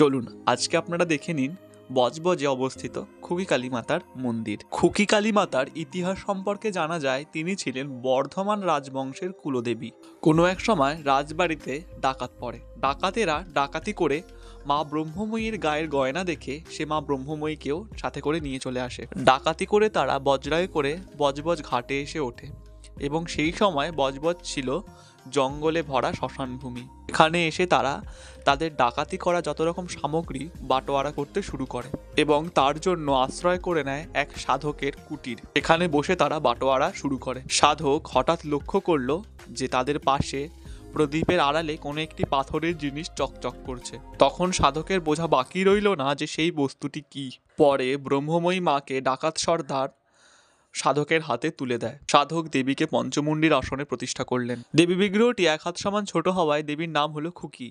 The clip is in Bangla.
চলুন আজকে আপনারা দেখে নিন বজবজে অবস্থিত খুকি কালী মাতার মন্দির। খুকি কালী মাতার ইতিহাস সম্পর্কে জানা যায় তিনি ছিলেন বর্ধমান রাজবংশের কুলদেবী। কোনো এক সময় রাজবাড়িতে ডাকাত পড়ে। ডাকাতেরা ডাকাতি করে মা ব্রহ্মময়ীর গায়ের গয়না দেখে সে মা ব্রহ্মময়ীকেও সাথে করে নিয়ে চলে আসে। ডাকাতি করে তারা বজ্রায় করে বজবজ ঘাটে এসে ওঠে এবং সেই সময় বজবজ ছিল জঙ্গলে ভরা শ্মশান ভূমি। এখানে এসে তারা তাদের ডাকাতি করা যত রকম সামগ্রী বাটোয়ারা করতে শুরু করে এবং তার জন্য আশ্রয় করে নেয় এক সাধকের কুটির। এখানে বসে তারা বাটোয়ারা শুরু করে। সাধক হঠাৎ লক্ষ্য করলো যে তাদের পাশে প্রদীপের আড়ালে কোনো একটি পাথরের জিনিস চকচক করছে। তখন সাধকের বোঝা বাকি রইল না যে সেই বস্তুটি কি। পরে ব্রহ্মময়ী মাকে ডাকাত সর্দার সাধকের হাতে তুলে দেয়। সাধক দেবীকে পঞ্চমুণ্ডির আসনে প্রতিষ্ঠা করলেন। দেবী বিগ্রহটি এক হাত সমান ছোট হওয়ায় দেবীর নাম হলো খুকি।